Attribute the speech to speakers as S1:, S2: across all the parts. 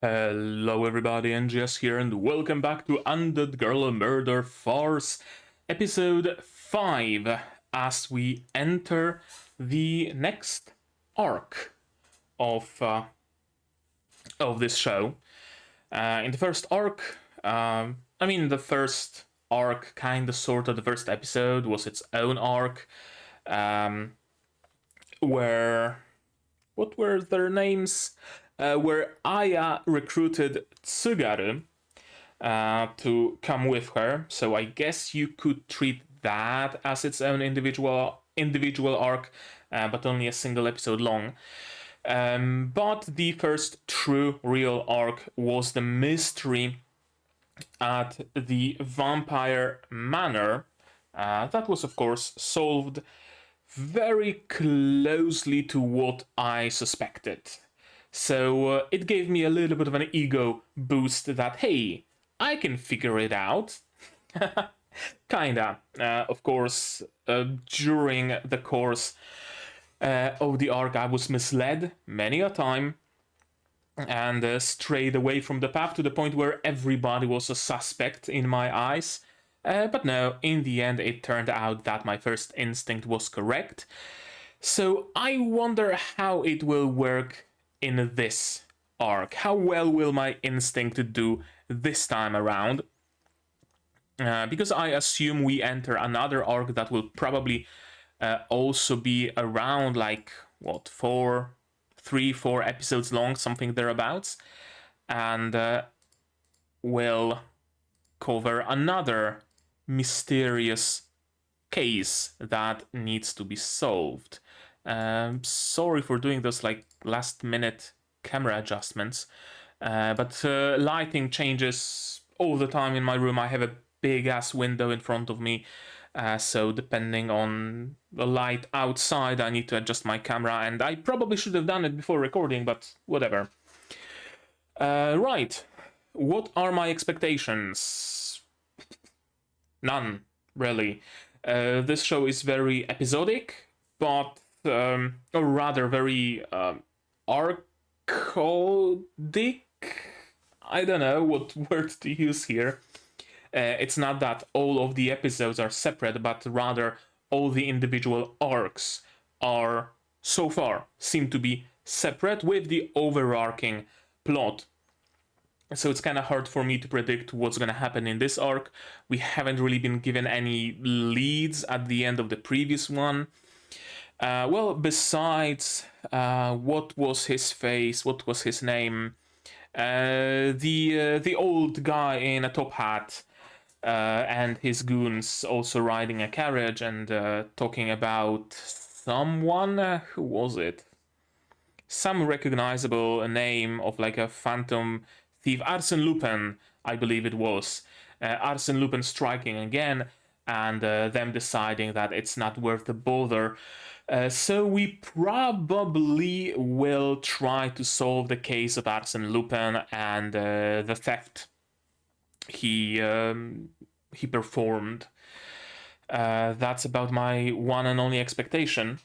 S1: Hello everybody, NGS here, and welcome back to Undead Girl Murder Farce, episode 5, as we enter the next arc of this show. In the first arc, the first arc, kinda sorta, the first episode was its own arc, where... what were their names? Where Aya recruited Tsugaru to come with her. So I guess you could treat that as its own individual arc, but only a single episode long. But the first true real arc was the mystery at the vampire manor. That was of course solved very closely to what I suspected. So it gave me a little bit of an ego boost that, hey, I can figure it out. Kinda. Of course, during the course of the arc, I was misled many a time and strayed away from the path to the point where everybody was a suspect in my eyes. But no, in the end, it turned out that my first instinct was correct. So I wonder how it will work in this arc. How well will my instinct do this time around? Because I assume we enter another arc that will probably also be around like, what, 4 episodes long, something thereabouts, and will cover another mysterious case that needs to be solved. Sorry for doing those like last minute camera adjustments, but lighting changes all the time in my room. I have a big ass window in front of me, so depending on the light outside I need to adjust my camera, and I probably should have done it before recording, but whatever. Right, what are my expectations? None, really. This show is very episodic, but or rather very arcodic. I don't know what word to use here. It's not that all of the episodes are separate, but rather all the individual arcs are, so far, seem to be separate with the overarching plot. So it's kind of hard for me to predict what's going to happen in this arc. We haven't really been given any leads at the end of the previous one. Well, besides, what was his face? What was his name? The old guy in a top hat and his goons also riding a carriage and talking about someone. Who was it? Some recognizable name of like a phantom thief. Arsène Lupin, I believe it was. Arsène Lupin striking again, and them deciding that it's not worth the bother. So we probably will try to solve the case of Arsène Lupin and the theft he performed. That's about my one and only expectation.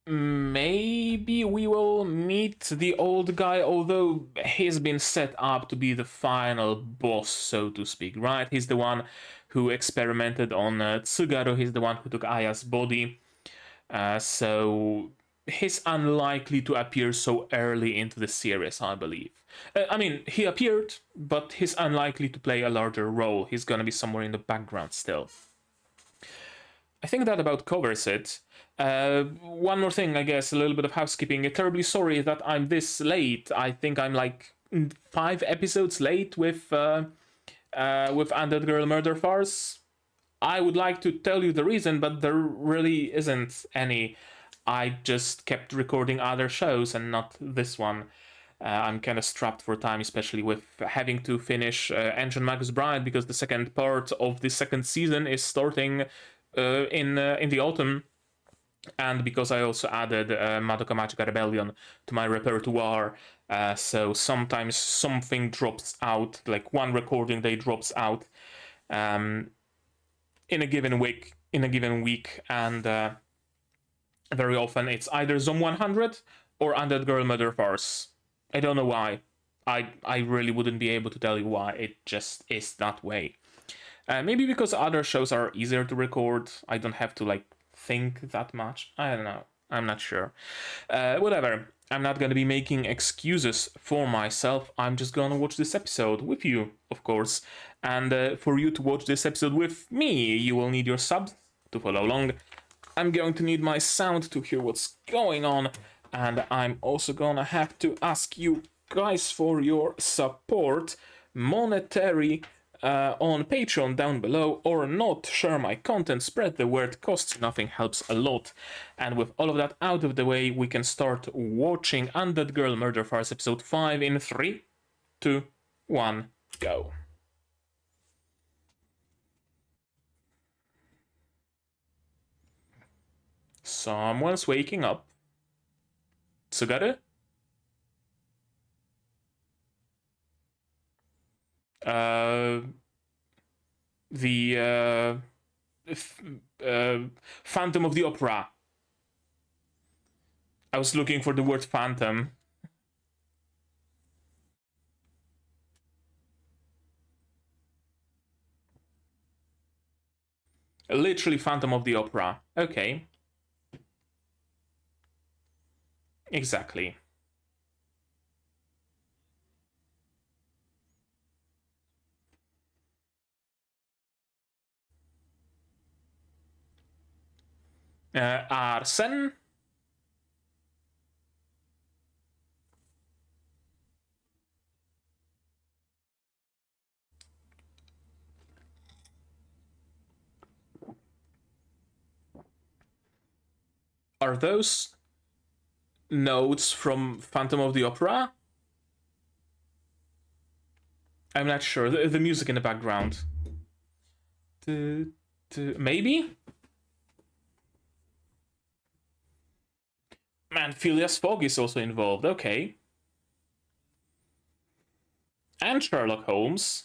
S1: Maybe we will meet the old guy, although he's been set up to be the final boss, so to speak, right? He's the one who experimented on Tsugaru, he's the one who took Aya's body. So he's unlikely to appear so early into the series, I believe. He appeared, but he's unlikely to play a larger role. He's gonna be somewhere in the background still. I think that about covers it. One more thing, I guess, a little bit of housekeeping. Terribly sorry that I'm this late. I think I'm like 5 episodes late with Undead Girl Murder Farce. I would like to tell you the reason, but there really isn't any. I just kept recording other shows and not this one. I'm kind of strapped for time, especially with having to finish Ancient Magus Bride, because the second part of the second season is starting in the autumn, and because I also added Madoka Magica Rebellion to my repertoire. So sometimes something drops out, like one recording day drops out in a given week, and very often it's either Zom 100 or Undead Girl Murder Farce. I don't know why. I really wouldn't be able to tell you why. It just is that way. Maybe because other shows are easier to record. I don't have to like think that much. I don't know. I'm not sure. Whatever. I'm not gonna be making excuses for myself. I'm just gonna watch this episode with you, of course. And for you to watch this episode with me, you will need your subs to follow along. I'm going to need my sound to hear what's going on. And I'm also gonna have to ask you guys for your support, monetary, on Patreon down below, or not. Share my content, spread the word, costs nothing, helps a lot. And with all of that out of the way, we can start watching Undead Girl Murder Farce episode 5 in 3, 2, 1, go. Someone's waking up. Tsugaru? The Phantom of the Opera. I was looking for the word phantom. Literally Phantom of the Opera. Okay. Exactly. Arsen? Are those notes from Phantom of the Opera? I'm not sure. The music in the background. Maybe? Man, Phileas Fogg is also involved. Okay. And Sherlock Holmes.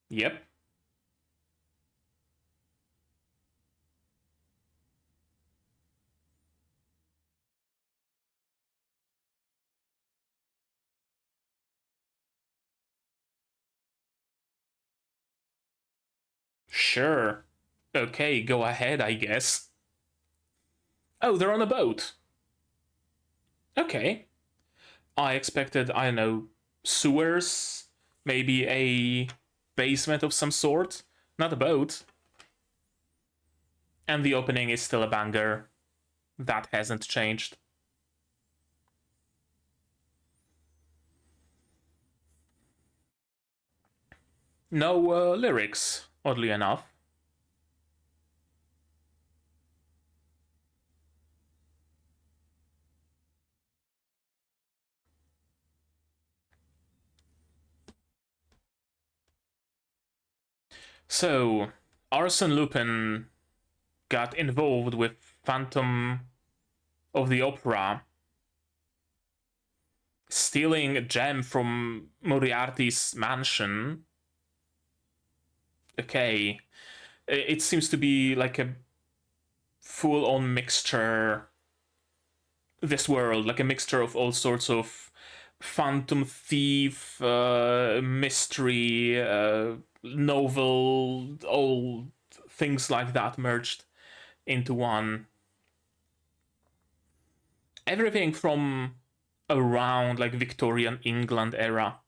S1: Yep. Sure. Okay, go ahead, I guess. Oh, they're on a boat. Okay. I expected, I don't know, sewers, maybe a basement of some sort. Not a boat. And the opening is still a banger. That hasn't changed. No lyrics, oddly enough. So, Arsène Lupin got involved with Phantom of the Opera, stealing a gem from Moriarty's mansion. Okay. It seems to be like a full-on mixture, this world, like a mixture of all sorts of phantom thief, mystery, novel, all things like that merged into one. Everything from around like Victorian England era.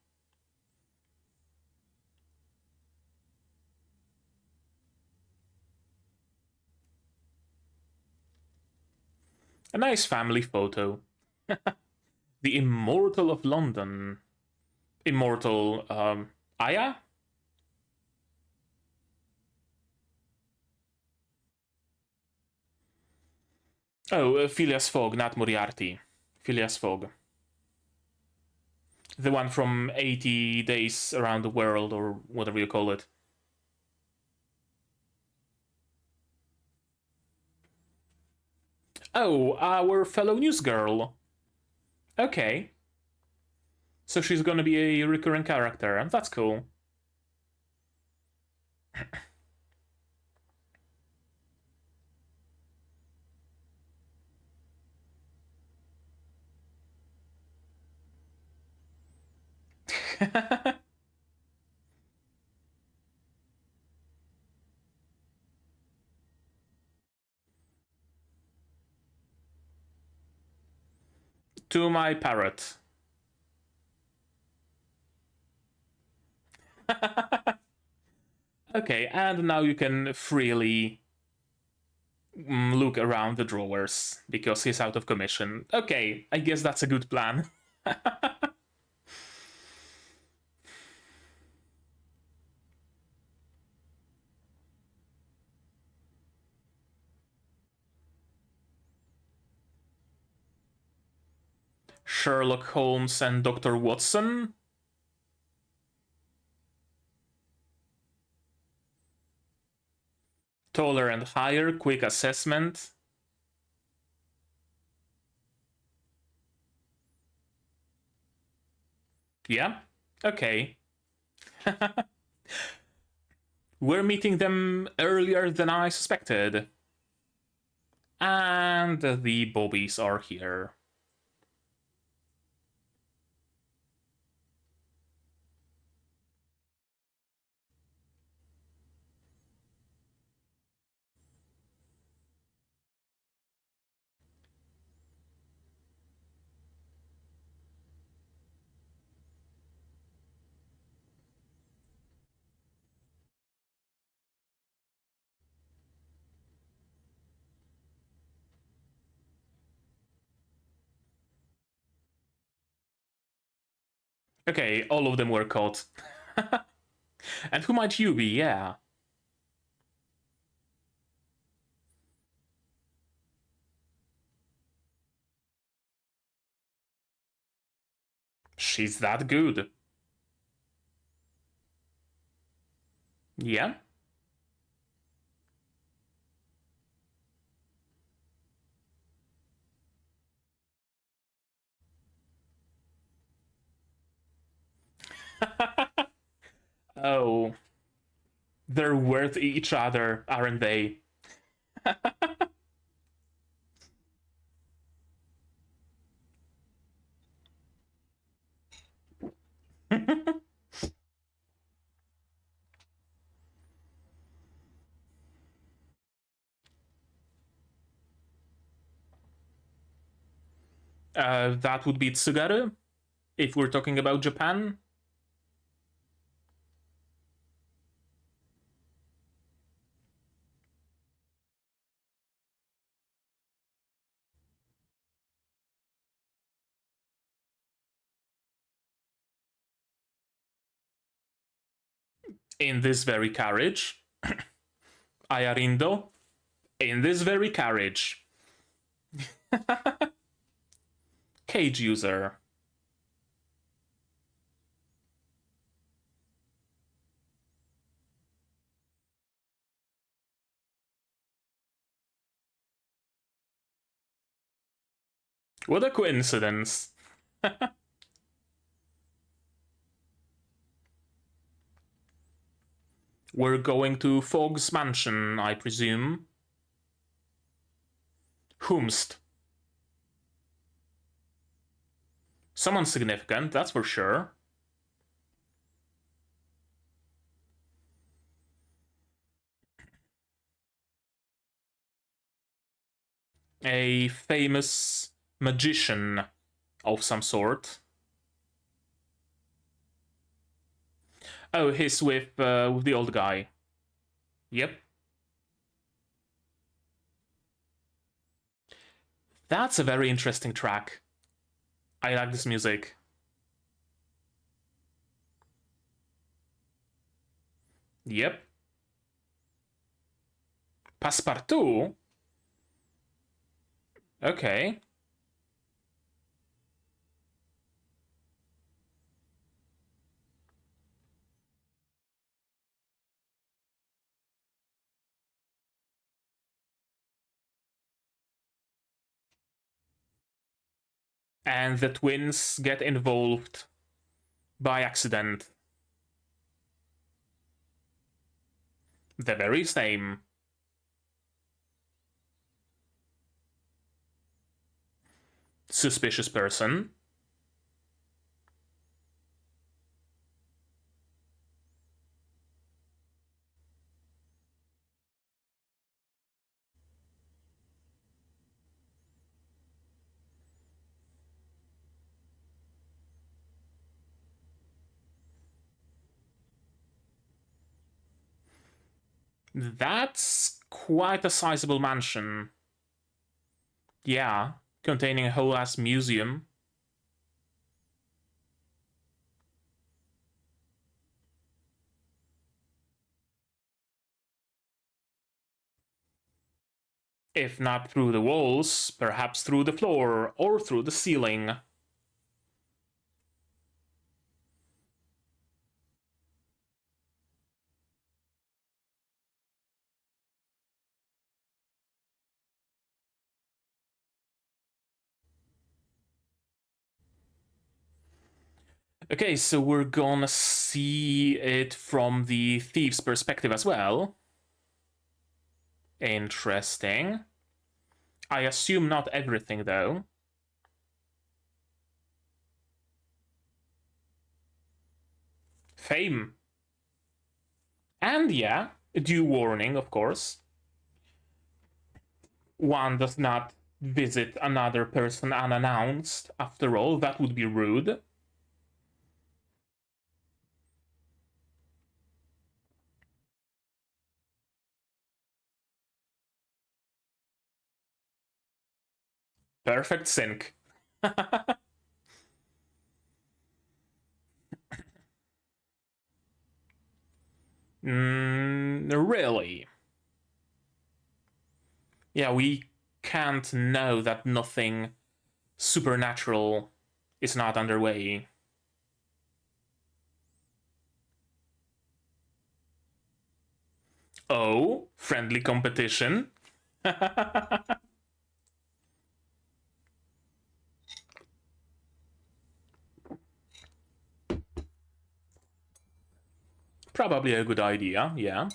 S1: A nice family photo. The Immortal of London. Immortal, Aya? Oh, Phileas Fogg, not Moriarty. Phileas Fogg. The one from 80 Days Around the World, or whatever you call it. Oh, our fellow news girl. Okay. So she's gonna be a recurring character, and that's cool. To my parrot. Okay, and now you can freely look around the drawers, because he's out of commission. Okay, I guess that's a good plan. Sherlock Holmes and Dr. Watson? Taller and higher, quick assessment. Yeah, okay. We're meeting them earlier than I suspected. And the bobbies are here. Okay, all of them were caught. And who might you be? Yeah. She's that good. Yeah. Oh. They're worth each other, aren't they? That would be Tsugaru, if we're talking about Japan. In this very carriage. Aya Rindo. In this very carriage. Cage user. What a coincidence. We're going to Fogg's mansion, I presume. Whomst. Someone significant, that's for sure. A famous magician of some sort. Oh, he's with the old guy. Yep. That's a very interesting track. I like this music. Yep. Passepartout? Okay. And the twins get involved by accident. The very same. Suspicious person. That's quite a sizable mansion. Yeah, containing a whole ass museum. If not through the walls, perhaps through the floor or through the ceiling. Okay, so we're gonna see it from the thief's perspective as well. Interesting. I assume not everything, though. Fame. And yeah, due warning, of course. One does not visit another person unannounced. After all, that would be rude. Perfect sync. Really? Yeah, we can't know that nothing supernatural is not underway. Oh, friendly competition? Probably a good idea, yeah.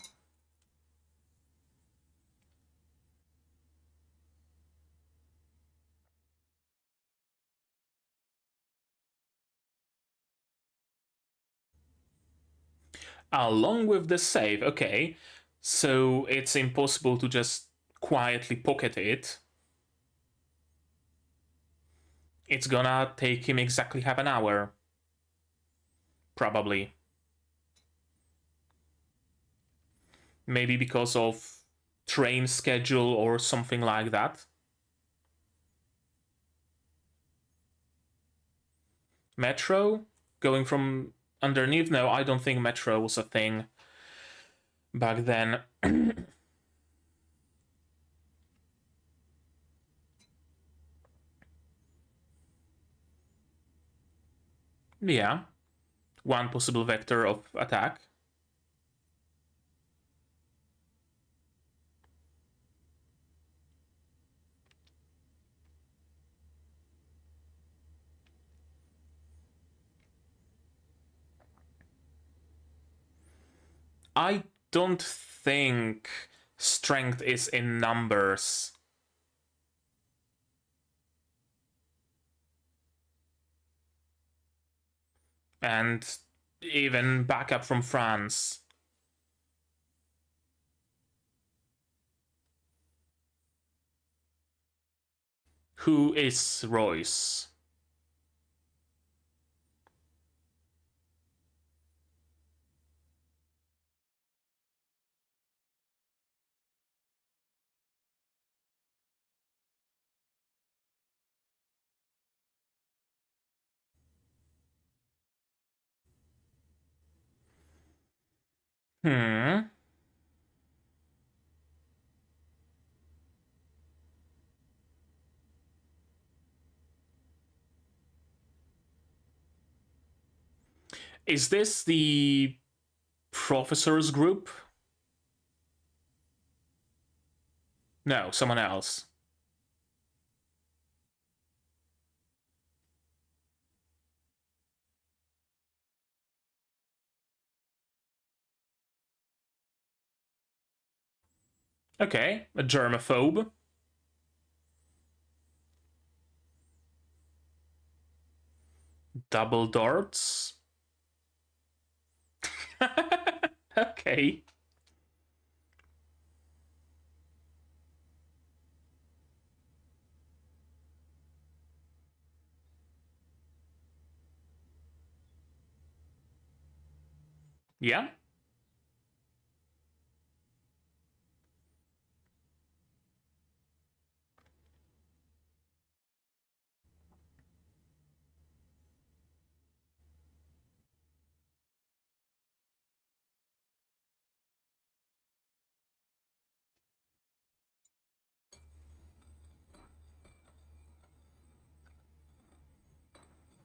S1: Along with the save, okay. So it's impossible to just quietly pocket it. It's gonna take him exactly half an hour. Probably. Maybe because of train schedule or something like that. Metro? Going from underneath? No, I don't think Metro was a thing back then. Yeah. One possible vector of attack. I don't think strength is in numbers. And even backup from France. Who is Royce? Hmm. Is this the professor's group? No, someone else. Okay, a germaphobe. Double darts. Okay. Yeah.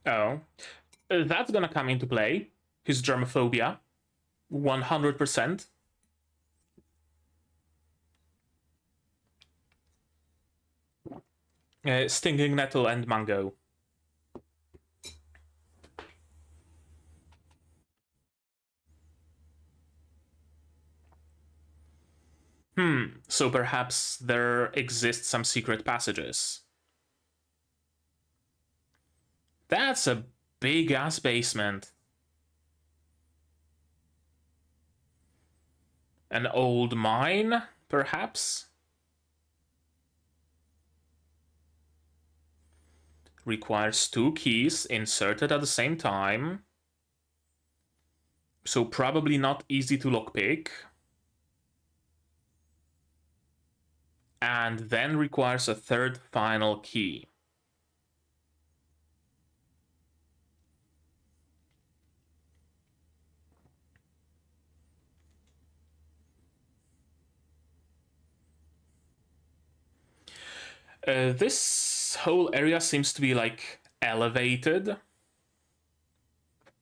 S1: Oh. That's gonna come into play. His germophobia. 100%. Stinging nettle and mango. So perhaps there exist some secret passages. That's a big-ass basement. An old mine, perhaps? Requires 2 keys inserted at the same time. So probably not easy to lockpick. And then requires a 3rd final key. This whole area seems to be like elevated.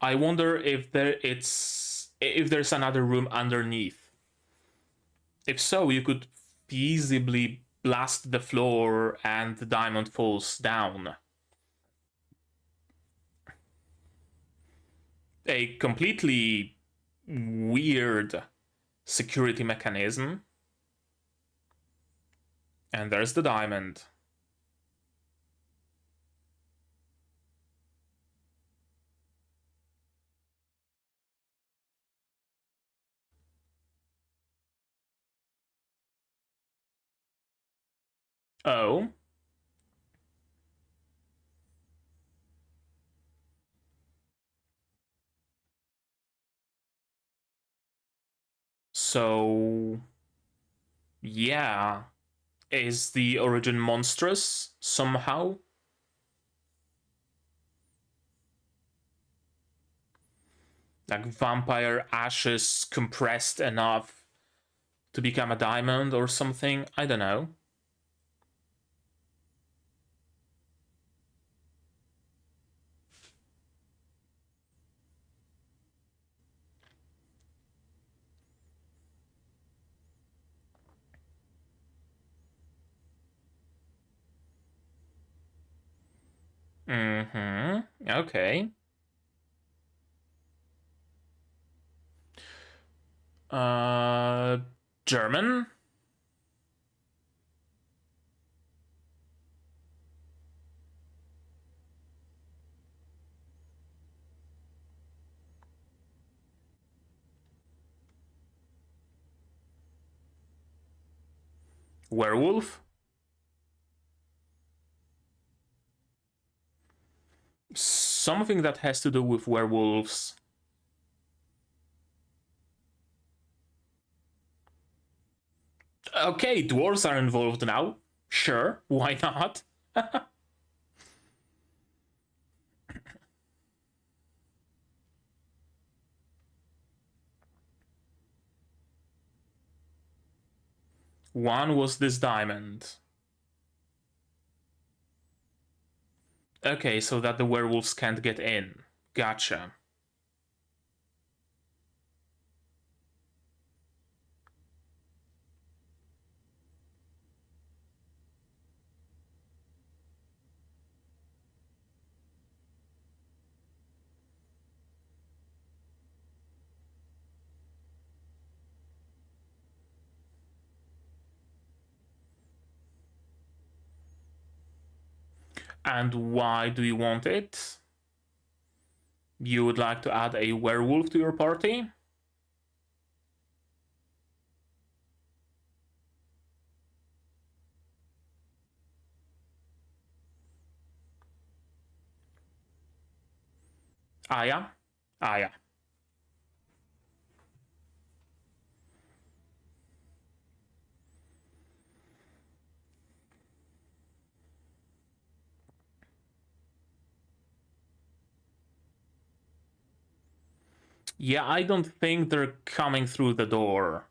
S1: I wonder if there's another room underneath. If so, you could feasibly blast the floor and the diamond falls down. A completely weird security mechanism. And there's the diamond. Oh. So, yeah. Is the origin monstrous somehow? Like vampire ashes compressed enough to become a diamond or something? I don't know. Okay. German? Werewolf? Something that has to do with werewolves. Okay, dwarves are involved now. Sure, why not? One was this diamond. Okay, so that the werewolves can't get in. Gotcha. And why do you want it? You would like to add a werewolf to your party? Aya? Aya. Yeah, I don't think they're coming through the door.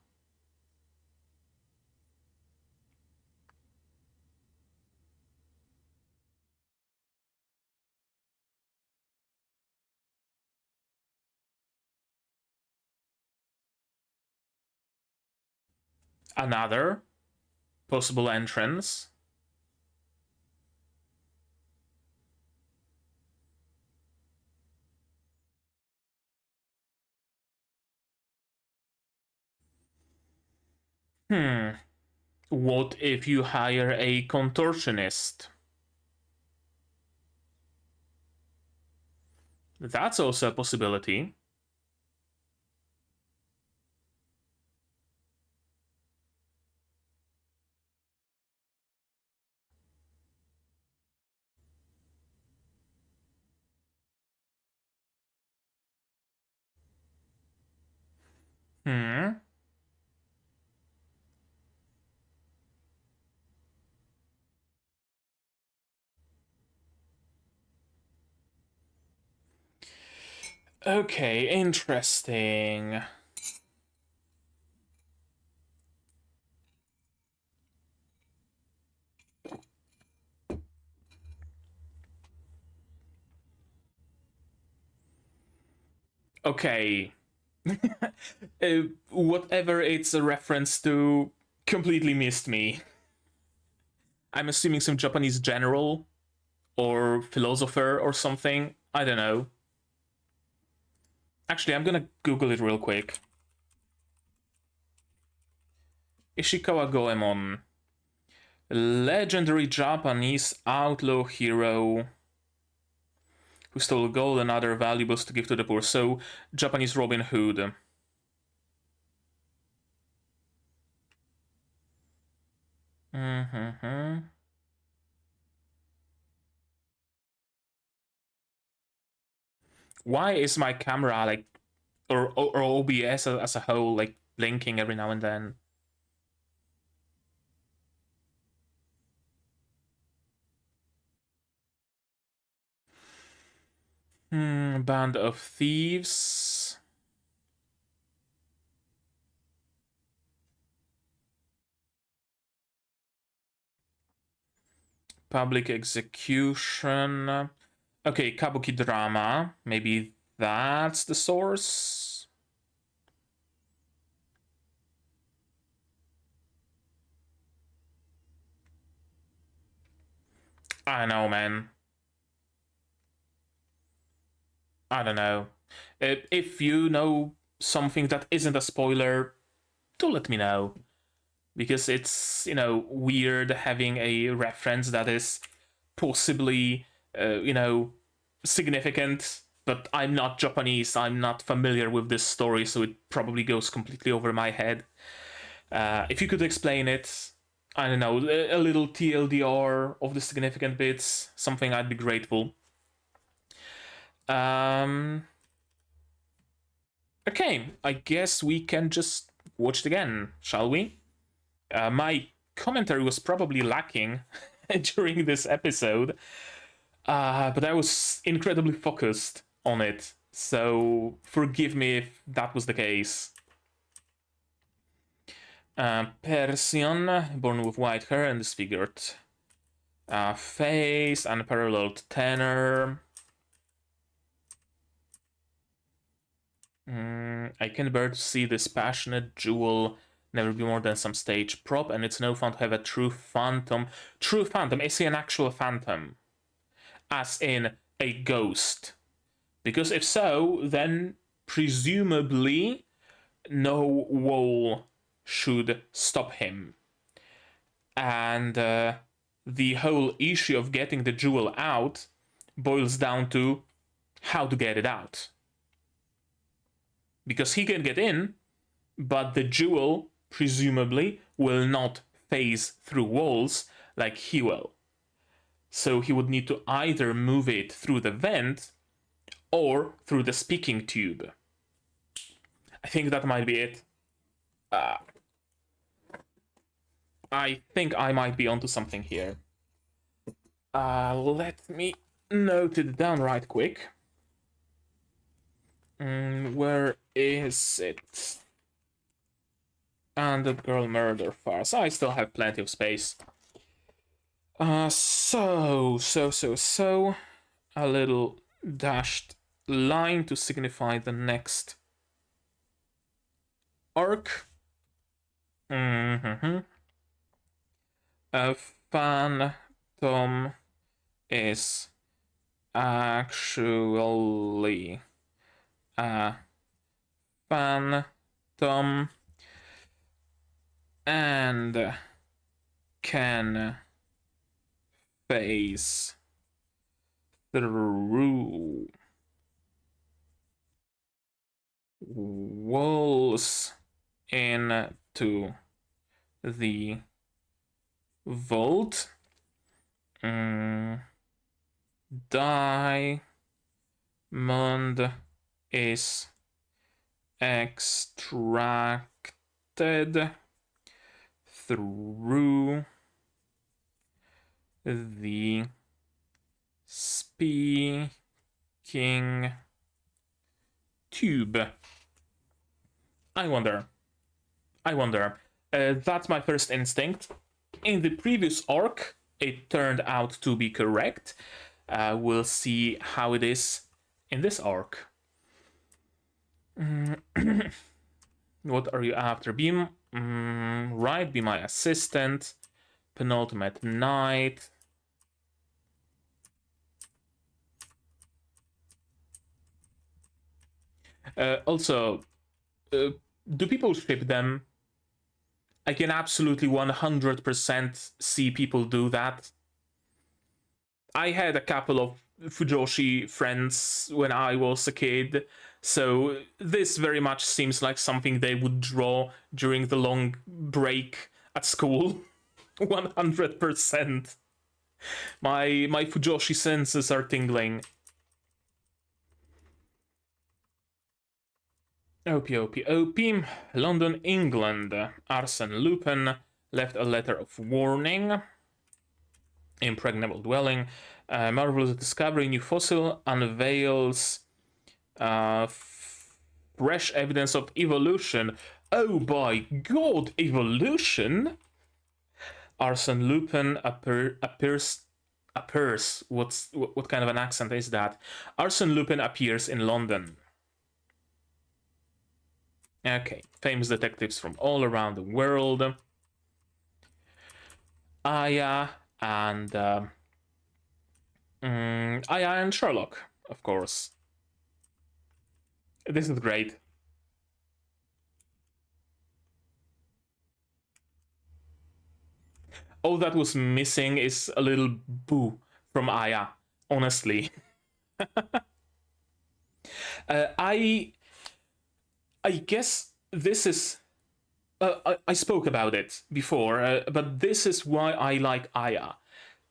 S1: Another possible entrance. What if you hire a contortionist? That's also a possibility. Okay, interesting. Okay. Whatever it's a reference to completely missed me. I'm assuming some Japanese general or philosopher or something. I don't know. Actually, I'm gonna Google it real quick. Ishikawa Goemon. Legendary Japanese outlaw hero who stole gold and other valuables to give to the poor. So, Japanese Robin Hood. Why is my camera like, or OBS as a whole, like blinking every now and then? Band of thieves. Public execution. Okay, kabuki drama. Maybe that's the source. I don't know, man. I don't know. If you know something that isn't a spoiler, do let me know. Because it's, you know, weird having a reference that is possibly, you know, significant, but I'm not Japanese, I'm not familiar with this story, so it probably goes completely over my head. If you could explain it, I don't know, a little TLDR of the significant bits, something, I'd be grateful. Okay, I guess we can just watch it again, shall we? My commentary was probably lacking during this episode, but I was incredibly focused on it, so forgive me if that was the case. Persian, born with white hair and disfigured face, unparalleled tenor. I can bear to see this passionate jewel never be more than some stage prop, and it's no fun to have a true phantom. True phantom, is he an actual phantom? As in a ghost? Because if so, then presumably no wall should stop him. And the whole issue of getting the jewel out boils down to how to get it out. Because he can get in, but the jewel presumably will not phase through walls like he will. So he would need to either move it through the vent or through the speaking tube. I think that might be it. I think I might be onto something here. Let me note it down right quick. Where is it? Undead Girl Murder Farce. I still have plenty of space. So. A little dashed line to signify the next arc. A phantom is actually a phantom and can phase through walls into the vault. Diamond is extracted through the speaking tube. I wonder. That's my first instinct. In the previous arc, it turned out to be correct. We'll see how it is in this arc. What are you after? Be right, be my assistant. Penultimate night. Also, do people ship them? I can absolutely 100% see people do that. I had a couple of Fujoshi friends when I was a kid, so this very much seems like something they would draw during the long break at school. 100%. My Fujoshi senses are tingling. OP. London, England. Arsène Lupin left a letter of warning. Impregnable dwelling. Marvelous discovery. New fossil unveils fresh evidence of evolution. Oh my god, evolution! Arsène Lupin appears. What kind of an accent is that? Arsène Lupin appears in London. Okay, famous detectives from all around the world. Aya and Sherlock, of course. This is great. All that was missing is a little boo from Aya, honestly. I guess this is... I spoke about it before, but this is why I like Aya.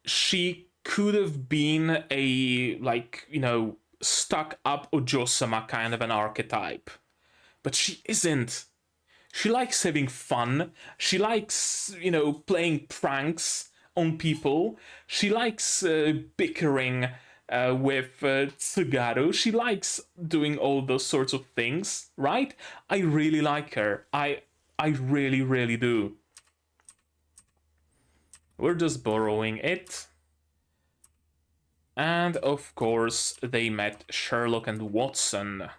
S1: She could have been a, like, you know, stuck-up Ojo-sama kind of an archetype. But she isn't. She likes having fun. She likes, you know, playing pranks on people. She likes bickering with Tsugaru. She likes doing all those sorts of things, right? I really like her. I really, really do. We're just borrowing it. And of course, they met Sherlock and Watson.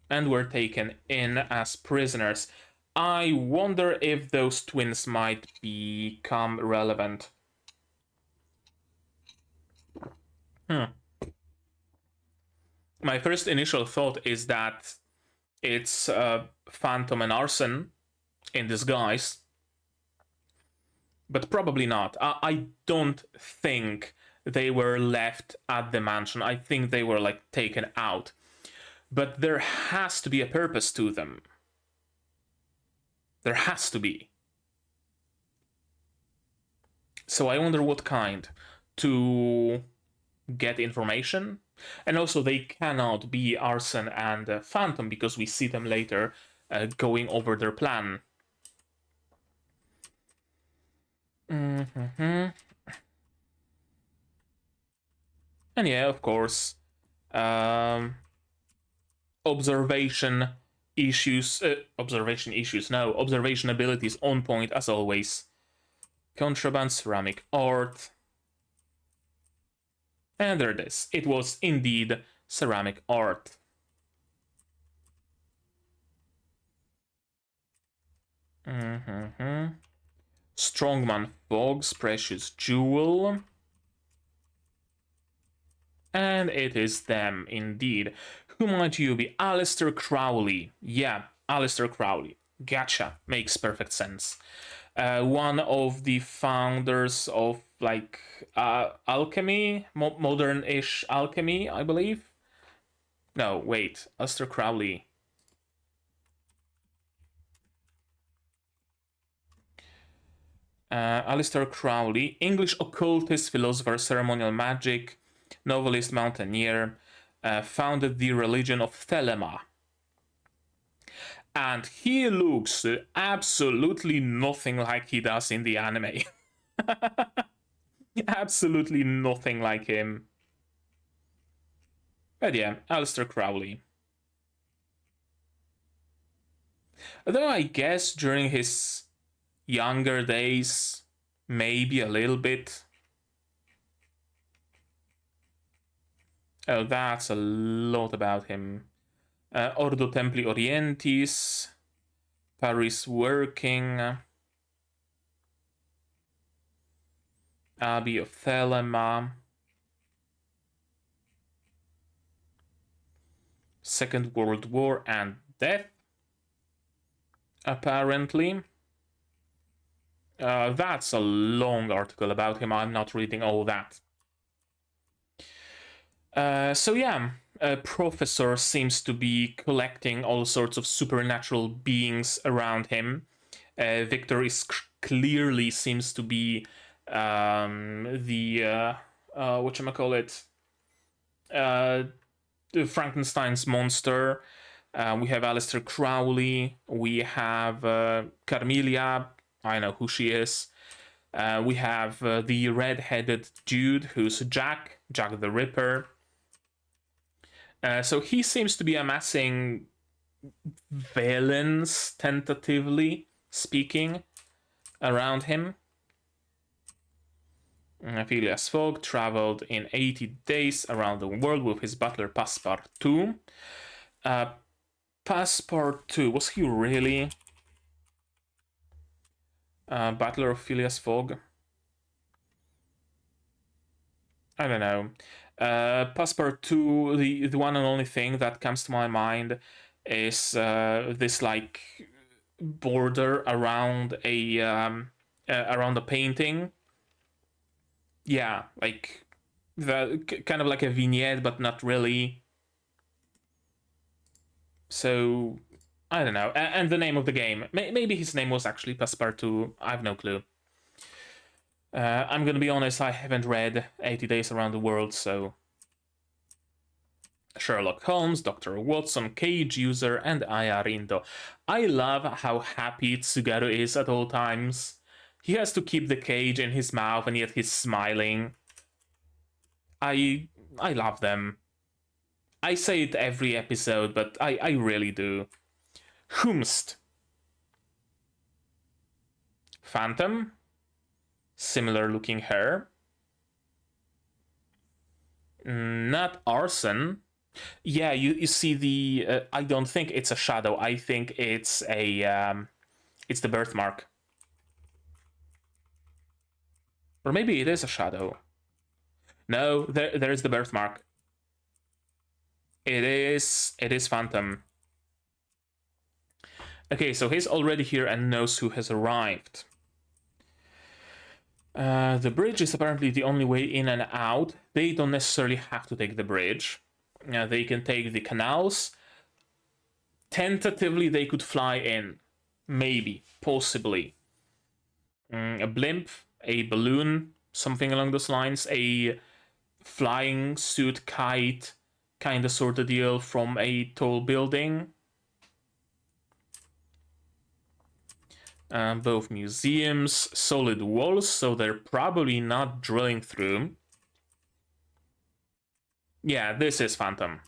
S1: And were taken in as prisoners. I wonder if those twins might become relevant. My first initial thought is that it's Phantom and Arsène in disguise. But probably not. I don't think they were left at the mansion. I think they were, like, taken out. But there has to be a purpose to them. There has to be. So I wonder what kind. To get information? And also they cannot be Arsène and Phantom because we see them later going over their plan. And yeah, of course, observation abilities on point as always. Contraband ceramic art. And there it is. It was indeed ceramic art. Strongman Fogg's precious jewel. And it is them, indeed. Who might you be? Aleister Crowley. Yeah, Aleister Crowley. Gotcha. Makes perfect sense. One of the founders of, like, alchemy, modern-ish alchemy, I believe. No, wait. Aleister Crowley. Aleister Crowley, English occultist, philosopher, ceremonial magic, novelist, mountaineer, founded the religion of Thelema. And he looks absolutely nothing like he does in the anime. Absolutely nothing like him. But yeah, Aleister Crowley. Though I guess during his younger days, maybe a little bit. Oh, that's a lot about him. Ordo Templi Orientis, Paris Working, Abbey of Thelema, Second World War and Death, apparently. That's a long article about him. I'm not reading all that. So yeah, Professor seems to be collecting all sorts of supernatural beings around him. Victor is clearly seems to be the whatchamacallit, the Frankenstein's monster. We have Aleister Crowley. We have Carmelia. I know who she is. We have the red-headed dude who's Jack the Ripper. So he seems to be amassing villains, tentatively speaking, around him. Phileas Fogg traveled in 80 days around the world with his butler Passepartout. Passepartout, was he really butler of Phileas Fogg? I don't know. Passepartout, the one and only thing that comes to my mind is this like border around a painting. Yeah, like the kind of like a vignette, but not really. So I don't know. And the name of the game, maybe his name was actually Passepartout. I have no clue. I'm gonna be honest, I haven't read 80 Days Around the World, so... Sherlock Holmes, Dr. Watson, Cage User, and Aya Rindo. I love how happy Tsugaru is at all times. He has to keep the cage in his mouth, and yet he's smiling. I love them. I say it every episode, but I really do. Whomst. Phantom. Similar looking hair. Not arson. Yeah, you see the I don't think it's a shadow. I think it's a it's the birthmark. Or maybe it is a shadow. No, there's the birthmark. It is Phantom. Okay, so he's already here and knows who has arrived. The bridge is apparently the only way in and out. They don't necessarily have to take the bridge. They can take the canals. Tentatively, they could fly in. Maybe. Possibly. A blimp, a balloon, something along those lines. A flying suit kite kind of sort of deal from a tall building. Both museums, solid walls, so they're probably not drilling through. Yeah, this is Phantom.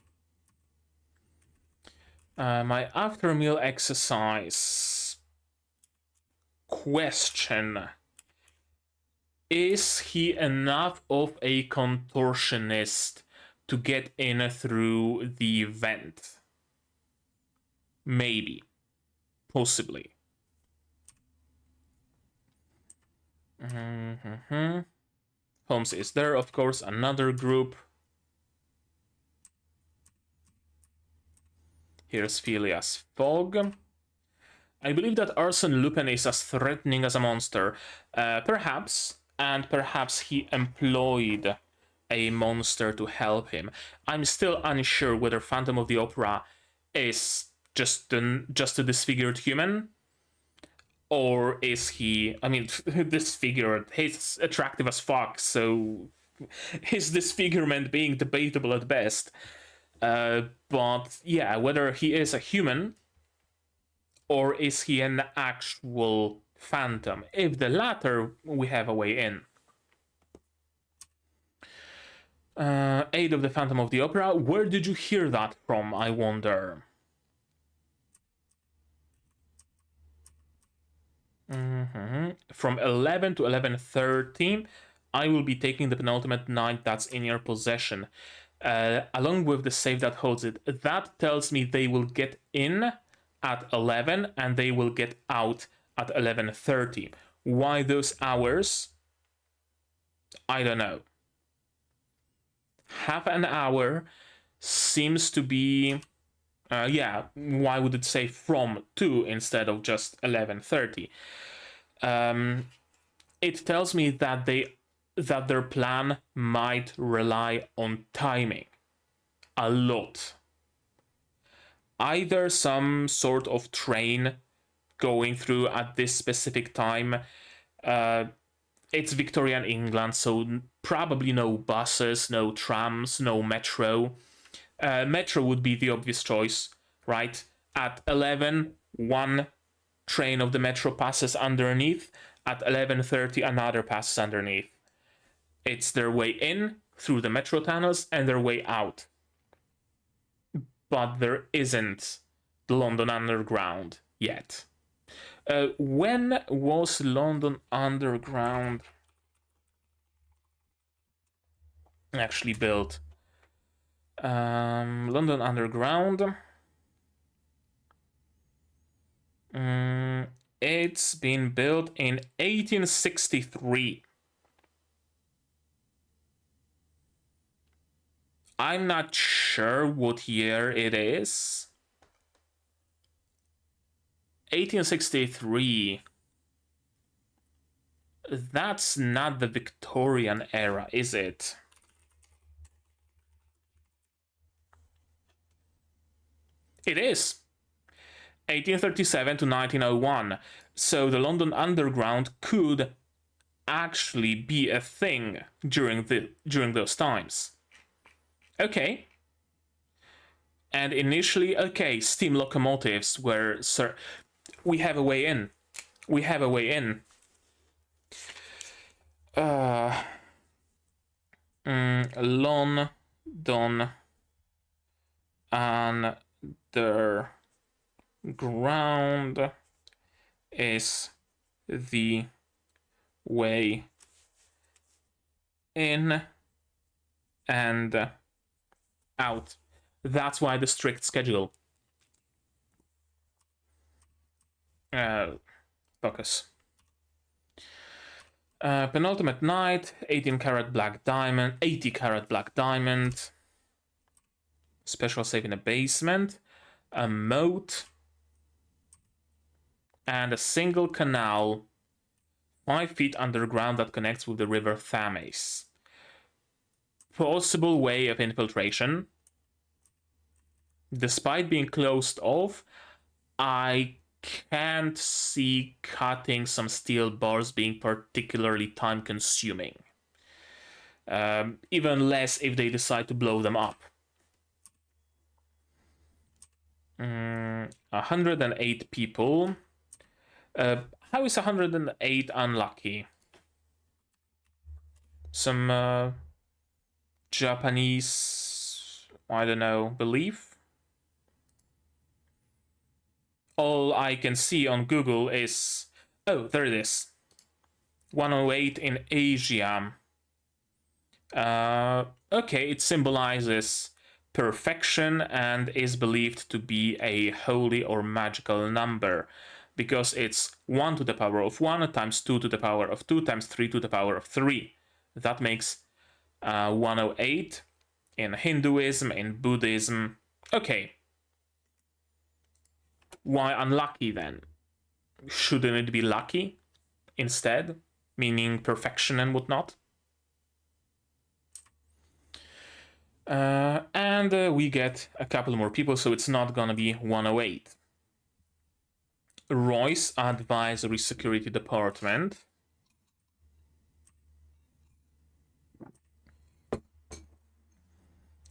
S1: My after meal exercise. Question. Is he enough of a contortionist to get in through the vent? Maybe. Possibly. Holmes is there, of course, another group. Here's Phileas Fogg. I believe that Arsène Lupin is as threatening as a monster. Perhaps, and perhaps he employed a monster to help him. I'm still unsure whether Phantom of the Opera is just a disfigured human, or is he, I mean, disfigured, he's attractive as fuck, so his disfigurement being debatable at best. But yeah, whether he is a human, or is he an actual phantom? If the latter, we have a way in. Aid of the Phantom of the Opera. Where did you hear that from, I wonder? From 11 to 11:30, I will be taking the penultimate night that's in your possession, along with the safe that holds it. That tells me they will get in at 11 and they will get out at 11:30. Why those hours? I don't know. Half an hour seems to be, yeah, why would it say from 2 instead of just 11:30? It tells me that their plan might rely on timing a lot. Either some sort of train going through at this specific time. It's Victorian England, so probably no buses, no trams, no metro. Metro would be the obvious choice, right? At 11, one train of the metro passes underneath. At 11:30, another passes underneath. It's their way in through the metro tunnels and their way out. But there isn't the London Underground yet. When was London Underground actually built? London Underground. It's been built in 1863. I'm not sure what year it is. 1863. That's not the Victorian era, is it? It is. 1837 to 1901. So the London Underground could actually be a thing during those times. Okay. And initially, okay, steam locomotives were... we have a way in. We have a way in. London Underground is the way in and out. That's why the strict schedule. Focus. Penultimate night, 18-karat black diamond, 80-karat black diamond. Special save in a basement, a moat, and a single canal 5 feet underground that connects with the river Thames. Possible way of infiltration. Despite being closed off, I can't see cutting some steel bars being particularly time-consuming. Even less if they decide to blow them up. 108 people. How is 108 unlucky? Some Japanese, I don't know, belief? All I can see on Google is... oh, there it is. 108 in Asia. Okay, it symbolizes perfection and is believed to be a holy or magical number. because it's 1 to the power of 1 times 2 to the power of 2 times 3 to the power of 3. That makes 108 in Hinduism, in Buddhism. Okay. Why unlucky then? Shouldn't it be lucky instead? Meaning perfection and whatnot? And we get a couple more people, so it's not gonna be 108. Royce Advisory Security Department.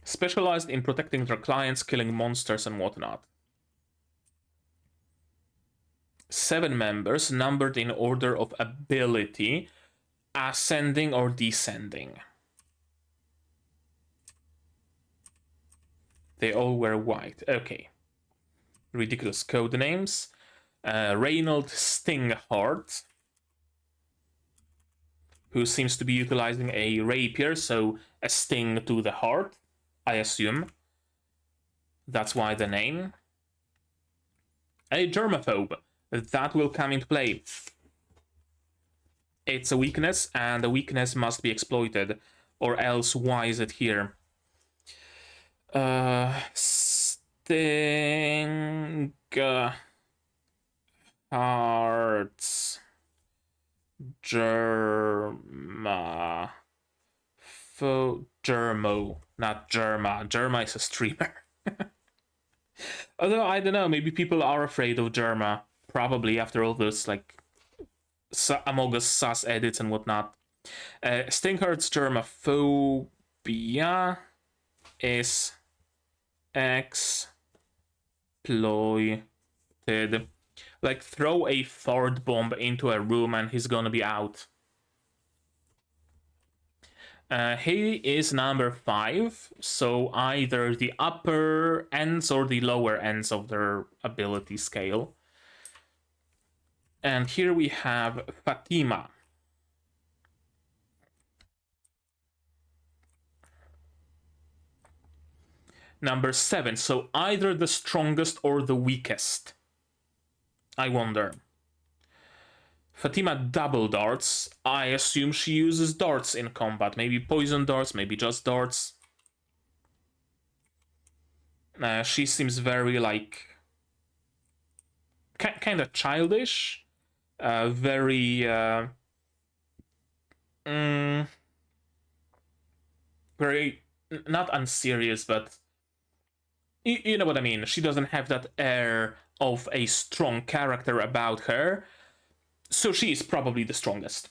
S1: Specialized in protecting their clients, killing monsters and whatnot. 7 members, numbered in order of ability, ascending or descending. They all wear white. Okay. Ridiculous code names. Reynold Stingheart, who seems to be utilizing a rapier, so a sting to the heart, I assume. That's why the name. A germaphobe. That will come into play. It's a weakness, and the weakness must be exploited, or else why is it here? Sting... Hearts... Germo, not Germa. Germa is a streamer. Although, I don't know, maybe people are afraid of Germa. Probably after all those, like, Among Us sus edits and whatnot. Stingheart's germaphobia is exploited. Like, throw a fart bomb into a room and he's gonna be out. He is number 5, so either the upper ends or the lower ends of their ability scale. And here we have Fatima. Number 7, so either the strongest or the weakest. I wonder. Fatima double darts. I assume she uses darts in combat. Maybe poison darts, maybe just darts. She seems very, like, kind of childish. Very... very... not unserious, but... You know what I mean. She doesn't have that air of a strong character about her. So she is probably the strongest.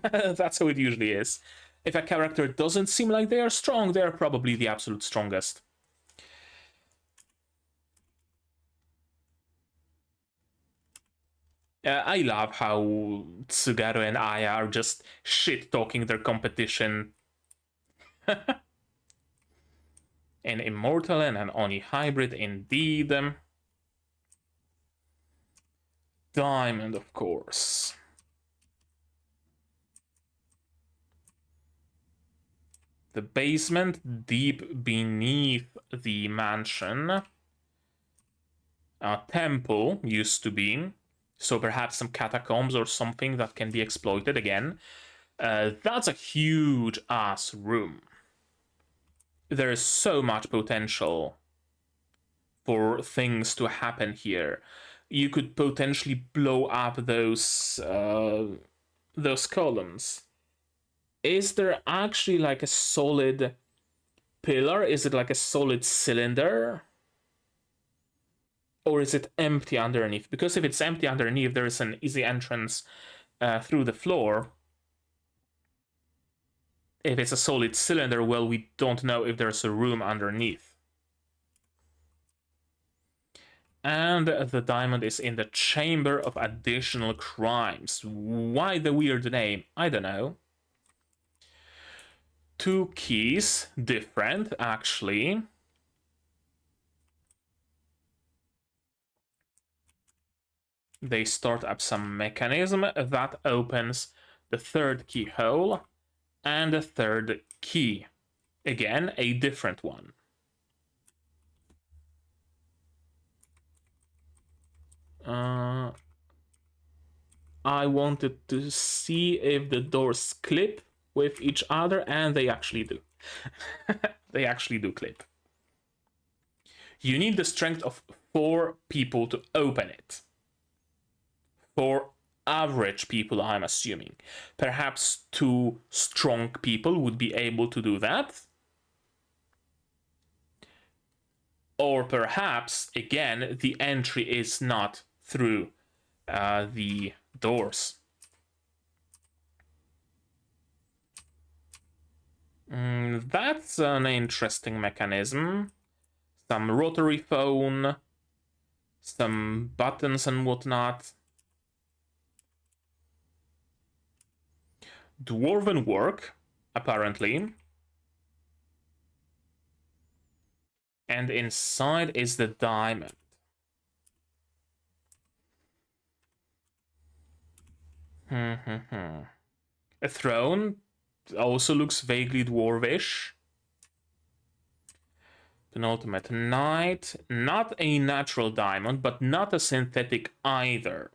S1: That's how it usually is. If a character doesn't seem like they are strong, they are probably the absolute strongest. I love how Tsugaru and Aya are just shit-talking their competition. An Immortal and an Oni hybrid, indeed. Diamond, of course. The basement deep beneath the mansion. A temple used to be, so perhaps some catacombs or something that can be exploited again. That's a huge ass room. There is so much potential for things to happen here. You could potentially blow up those columns. Is there actually like a solid pillar? Is it like a solid cylinder? Or is it empty underneath? Because if it's empty underneath, there is an easy entrance through the floor. If it's a solid cylinder, well, we don't know if there's a room underneath. And the diamond is in the Chamber of Additional Crimes. Why the weird name? I don't know. 2 keys, different, actually. They start up some mechanism that opens the 3rd keyhole and the 3rd key. Again, a different one. I wanted to see if the doors clip with each other, and they actually do. They actually do clip. You need the strength of 4 people to open it. 4 average people, I'm assuming. Perhaps 2 strong people would be able to do that. Or perhaps, again, the entry is not through the doors. That's an interesting mechanism. Some rotary phone, some buttons and whatnot. Dwarven work, apparently. And inside is the diamond. A throne also looks vaguely dwarvish. Penultimate knight. Not a natural diamond, but not a synthetic either.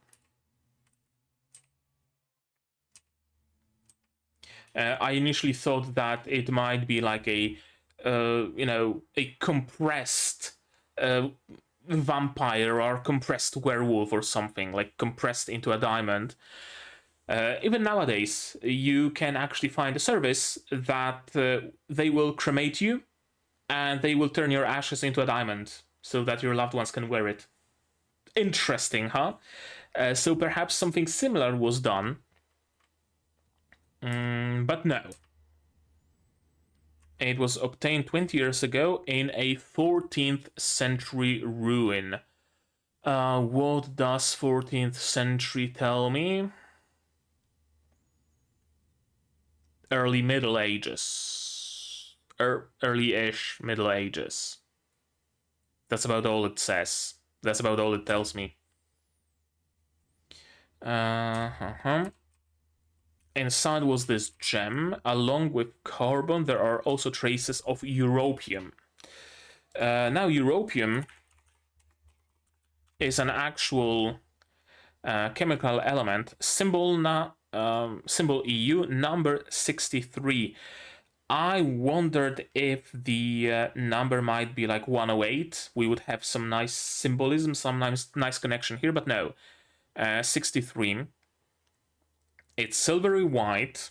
S1: I initially thought that it might be like a, a compressed vampire or compressed werewolf or something, like compressed into a diamond. Even nowadays, you can actually find a service that they will cremate you and they will turn your ashes into a diamond so that your loved ones can wear it. Interesting, huh? So perhaps something similar was done. But no. It was obtained 20 years ago in a 14th century ruin. What does 14th century tell me? Early Middle Ages. Early-ish Middle Ages. That's about all it says. That's about all it tells me. Inside was this gem. Along with carbon, there are also traces of europium. Now, europium is an actual chemical element. Symbol EU, number 63. I wondered if the number might be like 108. We would have some nice symbolism, some nice connection here, but no. 63. It's silvery white.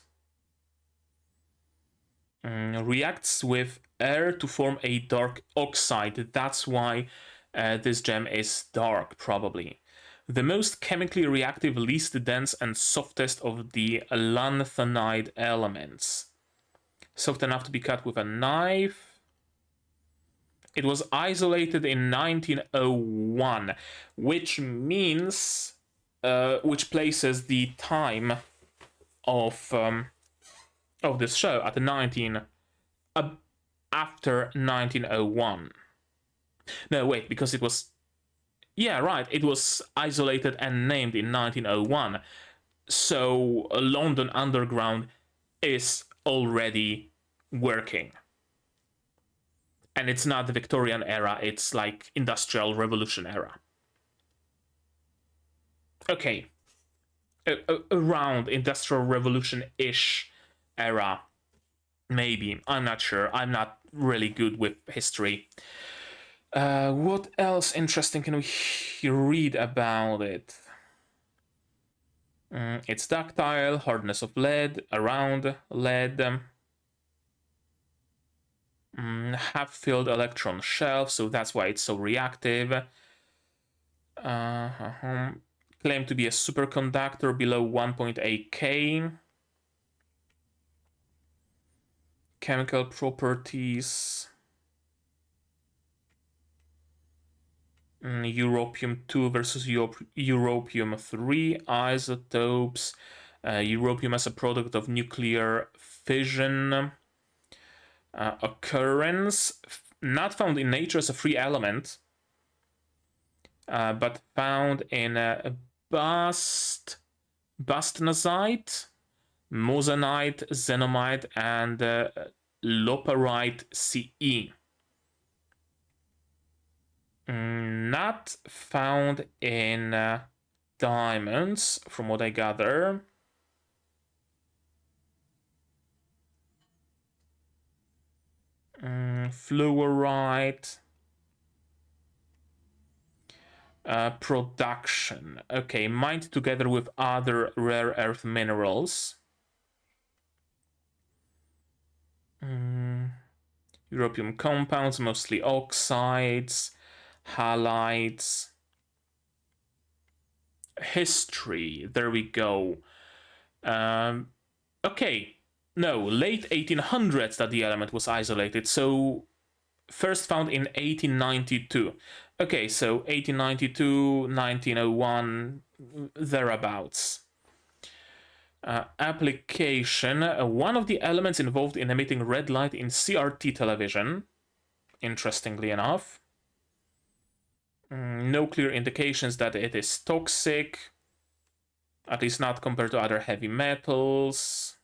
S1: Reacts with air to form a dark oxide. That's why this gem is dark, probably. The most chemically reactive, least dense, and softest of the lanthanide elements. Soft enough to be cut with a knife. It was isolated in 1901, which means, which places the time of this show at after 1901. No, wait, because it was, yeah, right, it was isolated and named in 1901. So London Underground is already working. And it's not the Victorian era, it's like Industrial Revolution era. Okay. Around Industrial Revolution-ish era. Maybe. I'm not sure. I'm not really good with history. What else interesting can we read about it? It's ductile, hardness of lead, around lead. Half-filled electron shelf, so that's why it's so reactive. Claimed to be a superconductor below 1.8 K. Chemical properties. Europium 2 versus Europium 3 isotopes. Europium as a product of nuclear fission. Occurrence. Not found in nature as a free element. But found in bastnasite, moissanite, xenomite, and loparite CE. Not found in diamonds, from what I gather. Fluorite. Production. Okay, mined together with other rare earth minerals. European compounds, mostly oxides, halides. History, there we go. Okay, no, late 1800s that the element was isolated, so first found in 1892. Okay, so 1892, 1901, thereabouts. Application, one of the elements involved in emitting red light in CRT television, interestingly enough. No clear indications that it is toxic, at least not compared to other heavy metals.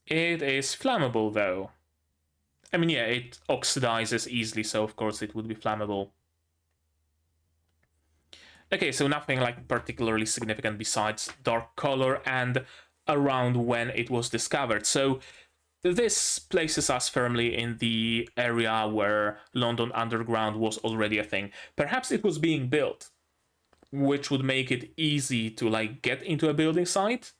S1: It is flammable though. I mean, yeah, it oxidizes easily, so of course it would be flammable. Okay, so nothing like particularly significant besides dark color and around when it was discovered. So this places us firmly in the area where London Underground was already a thing. Perhaps it was being built, which would make it easy to like get into a building site.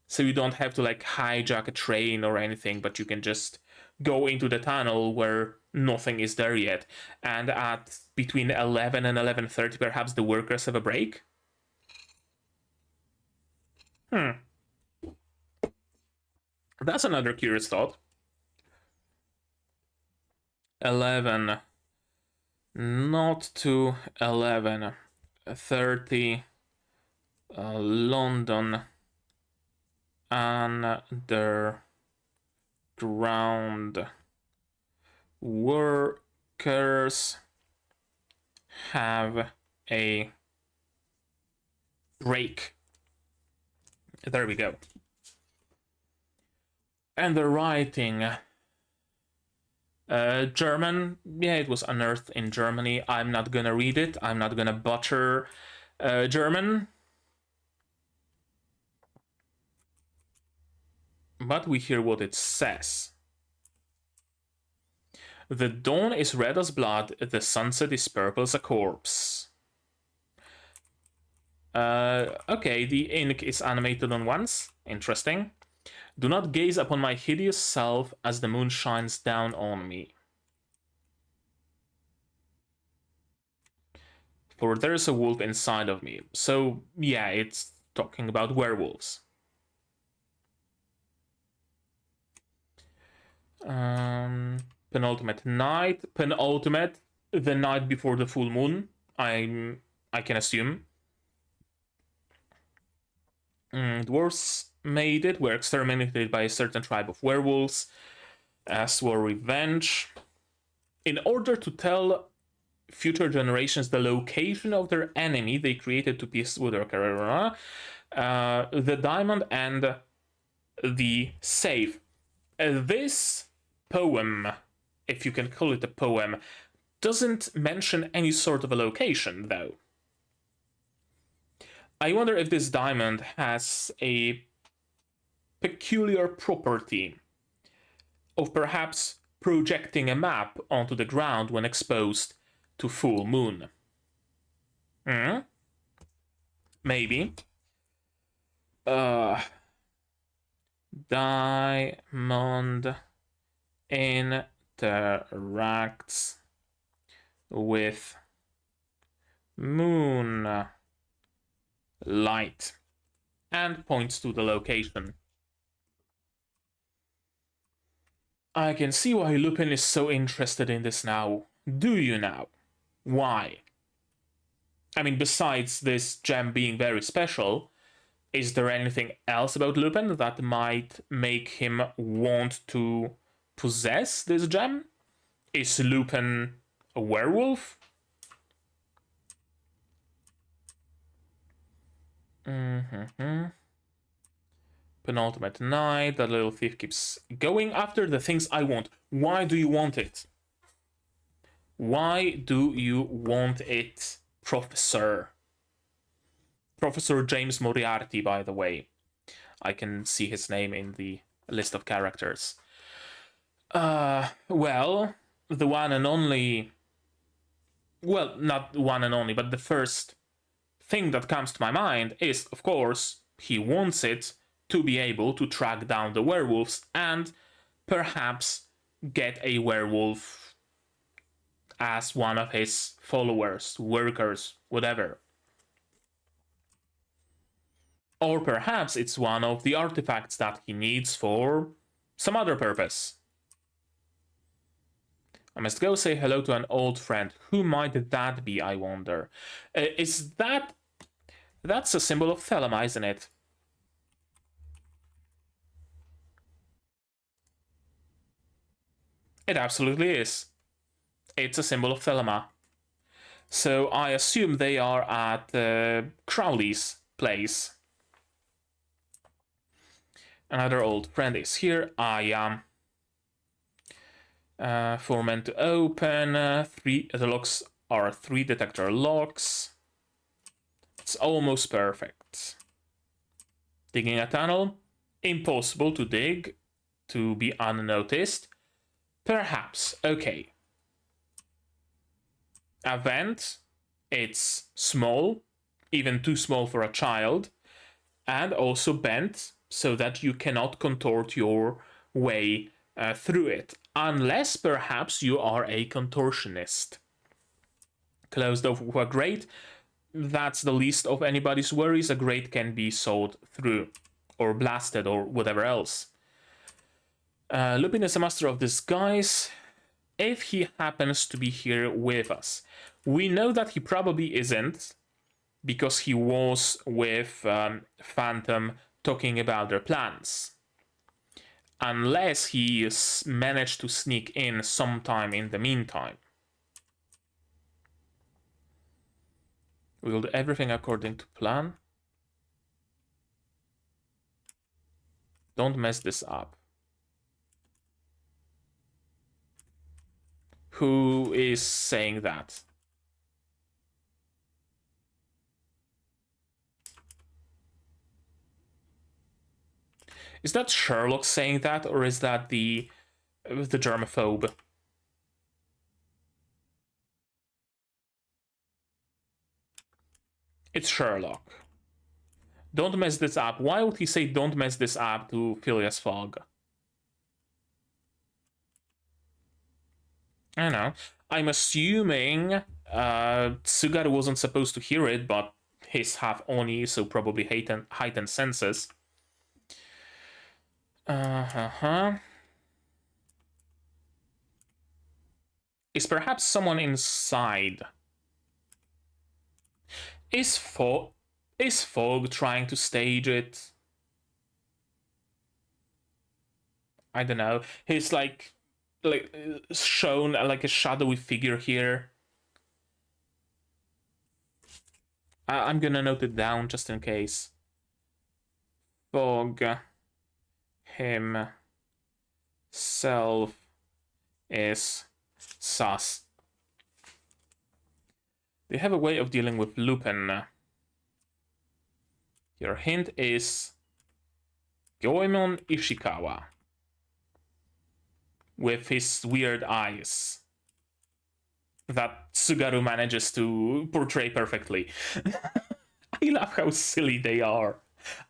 S1: So you don't have to like hijack a train or anything, but you can just go into the tunnel where nothing is there yet. And at between 11 and 11:30, perhaps the workers have a break? That's another curious thought. 11, not to 11:30, London underground workers have a break. There we go. And the writing. German, yeah, it was unearthed in Germany. I'm not gonna read it. I'm not gonna butcher German. But we hear what it says. The dawn is red as blood, the sunset is purple as a corpse. Okay, the ink is animated on once. Interesting. Do not gaze upon my hideous self as the moon shines down on me. For there is a wolf inside of me. So, yeah, it's talking about werewolves. Penultimate night. Penultimate, the night before the full moon, I can assume. Dwarves made it, were exterminated by a certain tribe of werewolves, swore revenge. In order to tell future generations the location of their enemy, they created two pieces with their career, the diamond and the safe. This poem, if you can call it a poem, doesn't mention any sort of a location, though. I wonder if this diamond has a peculiar property of perhaps projecting a map onto the ground when exposed to full moon. Maybe. Diamond interacts with moon light and points to the location. I can see why Lupin is so interested in this now. Do you now? Why? I mean, besides this gem being very special, is there anything else about Lupin that might make him want to possess this gem? Is Lupin a werewolf? Penultimate night, that little thief keeps going after the things I want. Why do you want it? Why do you want it, Professor? Professor James Moriarty, by the way. I can see his name in the list of characters. Well, the one and only... Well, not one and only, but the first thing that comes to my mind is, of course, he wants it to be able to track down the werewolves and perhaps get a werewolf as one of his followers, workers, whatever. Or perhaps it's one of the artifacts that he needs for some other purpose. I must go say hello to an old friend. Who might that be, I wonder? Is that... That's a symbol of Thelema, isn't it? It absolutely is. It's a symbol of Thelema. So I assume they are at Crowley's place. Another old friend is here. Aya. 4 men to open. The locks are 3 detector locks. It's almost perfect. Digging a tunnel. Impossible to dig. To be unnoticed. Perhaps. Okay. A vent. It's small. Even too small for a child. And also bent, so that you cannot contort your way through it. Unless perhaps you are a contortionist. Closed off with a grate. That's the least of anybody's worries. A grate can be sawed through. Or blasted or whatever else. Lupin is a master of disguise. If he happens to be here with us. We know that he probably isn't. Because he was with Phantom talking about their plans. Unless he managed to sneak in sometime in the meantime. We'll do everything according to plan. Don't mess this up. Who is saying that? Is that Sherlock saying that, or is that the germaphobe? It's Sherlock. Don't mess this up. Why would he say don't mess this up to Phileas Fogg? I don't know. I'm assuming Tsugaru wasn't supposed to hear it, but he's half Oni, so probably heightened senses. Is perhaps someone inside? Is Fogg trying to stage it? I don't know. He's like shown like a shadowy figure here. I'm gonna note it down just in case. Fogg himself is sus. They have a way of dealing with Lupin. Your hint is Goemon Ishikawa. With his weird eyes. That Tsugaru manages to portray perfectly. I love how silly they are.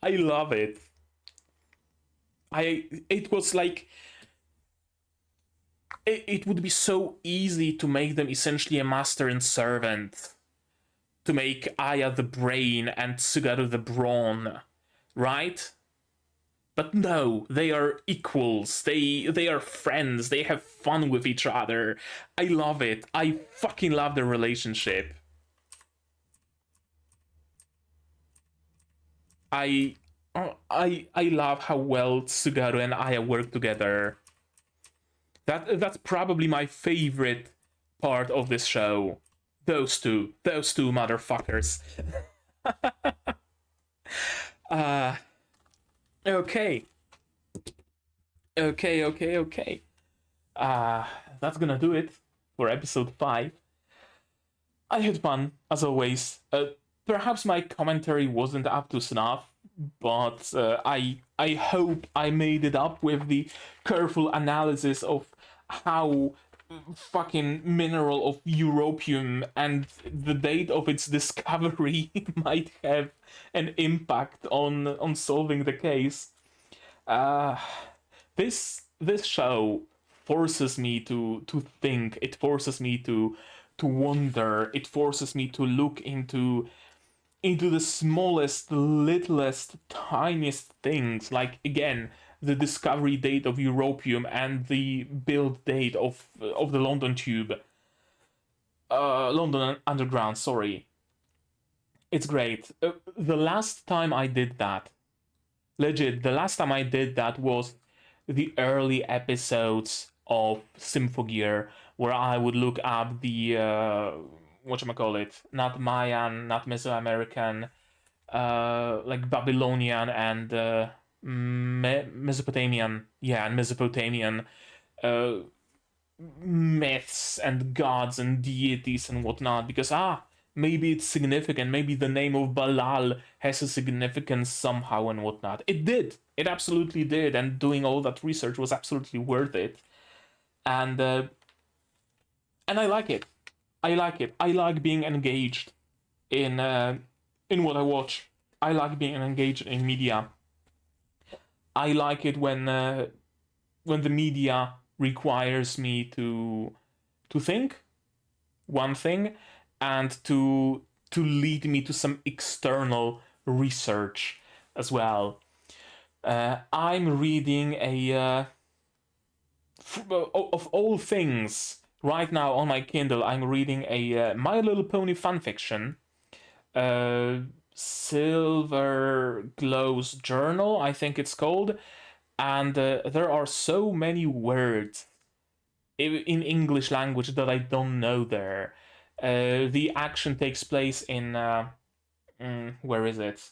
S1: I love it. It was like... It would be so easy to make them essentially a master and servant. To make Aya the brain and Tsugaru the brawn. Right? But no, they are equals. They are friends. They have fun with each other. I love it. I fucking love their relationship. I love how well Tsugaru and Aya work together. That's probably my favorite part of this show. Those two motherfuckers. Okay. That's gonna do it for episode 5. I had fun, as always. Perhaps my commentary wasn't up to snuff, but I hope I made it up with the careful analysis of how fucking mineral of europium and the date of its discovery might have an impact on solving the case. This show forces me to think. It forces me to wonder. It forces me to look into the smallest, littlest, tiniest things. Like, again, the discovery date of europium and the build date of the London Tube. London Underground, sorry. It's great. The last time I did that, legit, the last time I did that was the early episodes of Symphogear, where I would look up the whatchamacallit, not Mayan, not Mesoamerican, like Babylonian and Mesopotamian, and Mesopotamian myths and gods and deities and whatnot, because maybe it's significant, maybe the name of Balal has a significance somehow and whatnot. It did. It absolutely did, and doing all that research was absolutely worth it. And I like it. I like it. I like being engaged in what I watch. I like being engaged in media. I like it when the media requires me to think one thing and to lead me to some external research as well. I'm reading of all things right now on my Kindle. I'm reading a My Little Pony fanfiction, Silver Glow's Journal, I think it's called, and there are so many words in English language that I don't know there. The action takes place in where is it?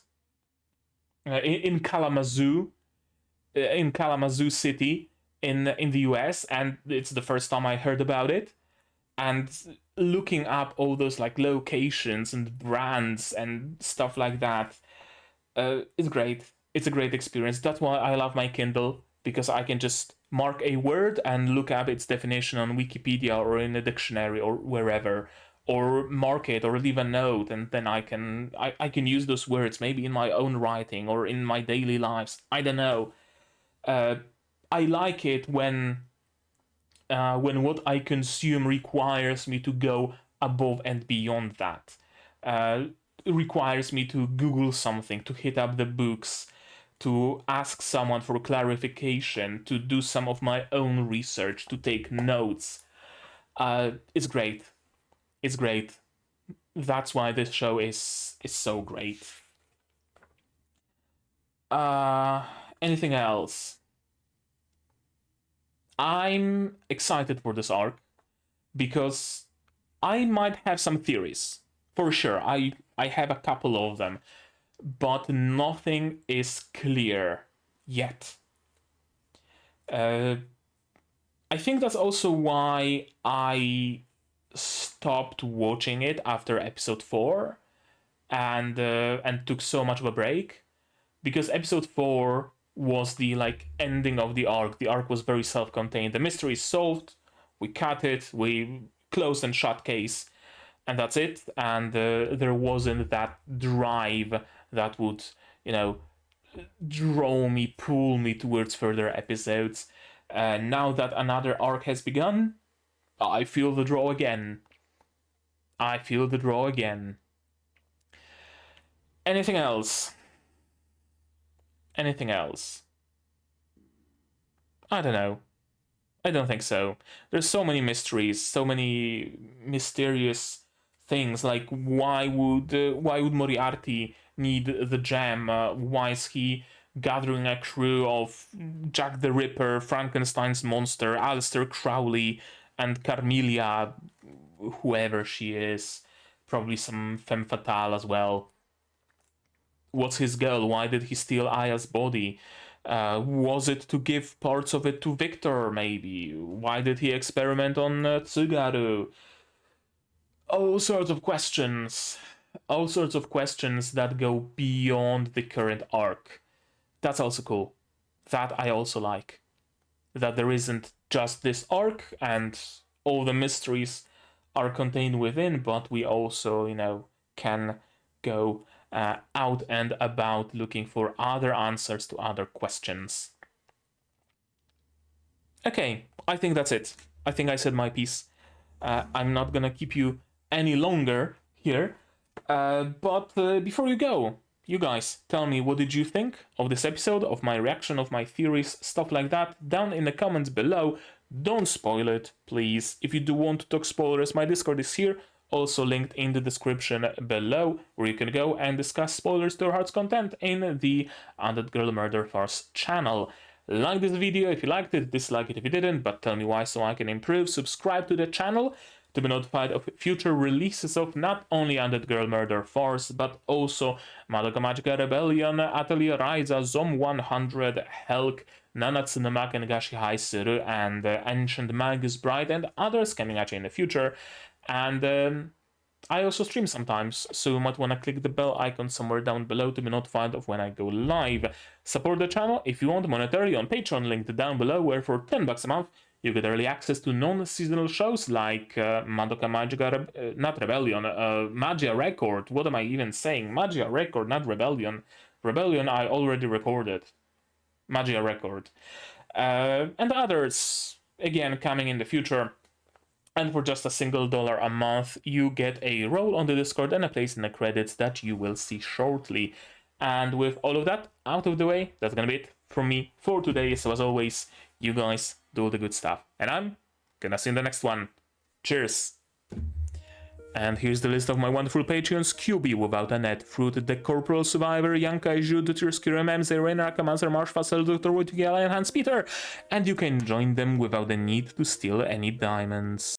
S1: In Kalamazoo, City in the US, and it's the first time I heard about it. And looking up all those like locations and brands and stuff like that, it's great. It's a great experience. That's why I love my Kindle, because I can just mark a word and look up its definition on Wikipedia or in a dictionary or wherever, or mark it or leave a note, and then I can use those words maybe in my own writing or in my daily lives. I don't know. I like it when what I consume requires me to go above and beyond that. It requires me to Google something, to hit up the books, to ask someone for clarification, to do some of my own research, to take notes. It's great. It's great. That's why this show is so great. Anything else? I'm excited for this arc because I might have some theories. For sure, I have a couple of them, but nothing is clear yet. I think that's also why I stopped watching it after episode 4 and took so much of a break, because episode 4 was the ending of the arc. The arc was very self-contained. The mystery is solved. We cut it. We closed and shut case, and that's it. And there wasn't that drive that would, draw me, pull me towards further episodes. Now that another arc has begun, I feel the draw again. Anything else? Anything else? I don't know. I don't think so. There's so many mysteries, so many mysterious things. Like, why would Moriarty need the gem? Why is he gathering a crew of Jack the Ripper, Frankenstein's monster, Aleister Crowley, and Carmelia, whoever she is? Probably some femme fatale as well. What's his goal? Why did he steal Aya's body? Was it to give parts of it to Victor, maybe? Why did he experiment on Tsugaru? All sorts of questions. All sorts of questions that go beyond the current arc. That's also cool. That I also like. That there isn't just this arc and all the mysteries are contained within, but we also, you know, can go out and about looking for other answers to other questions. Okay, I think that's it. I think I said my piece. I'm not gonna keep you any longer here, but before you go, you guys, tell me, what did you think of this episode, of my reaction, of my theories, stuff like that, down in the comments below. Don't spoil it, please. If you do want to talk spoilers, my Discord is here, also linked in the description below, where you can go and discuss spoilers to your heart's content in the Undead Girl Murder Farce channel. Like this video if you liked it, dislike it if you didn't, but tell me why so I can improve. Subscribe to the channel to be notified of future releases of not only Undead Girl Murder Farce, but also Madoka Magica Rebellion, Atelier, Ryza, Zom 100, Helck, Nanatsu, Maken, Shihai, Suru, and Ancient Magus Bride, and others coming at you in the future. And I also stream sometimes, so you might want to click the bell icon somewhere down below to be notified of when I go live. Support the channel if you want monetarily on Patreon, linked down below, where for $10 a month you get early access to non-seasonal shows like Madoka Magica, not Rebellion, Magia Record. What am I even saying? Magia Record, not Rebellion. Rebellion I already recorded. Magia Record. And others, again, coming in the future. And for just $1 a month, you get a role on the Discord and a place in the credits that you will see shortly. And with all of that out of the way, that's gonna be it from me for today. So as always, you guys do the good stuff. And I'm gonna see you in the next one. Cheers! And here's the list of my wonderful Patreons: QB without a net, Fruit, The Corporal Survivor, Yankai Jude, Tursky Mems, Reina, Commander Marsh, Fassel, Dr. Wojtyla, and Hans Peter. And you can join them without the need to steal any diamonds.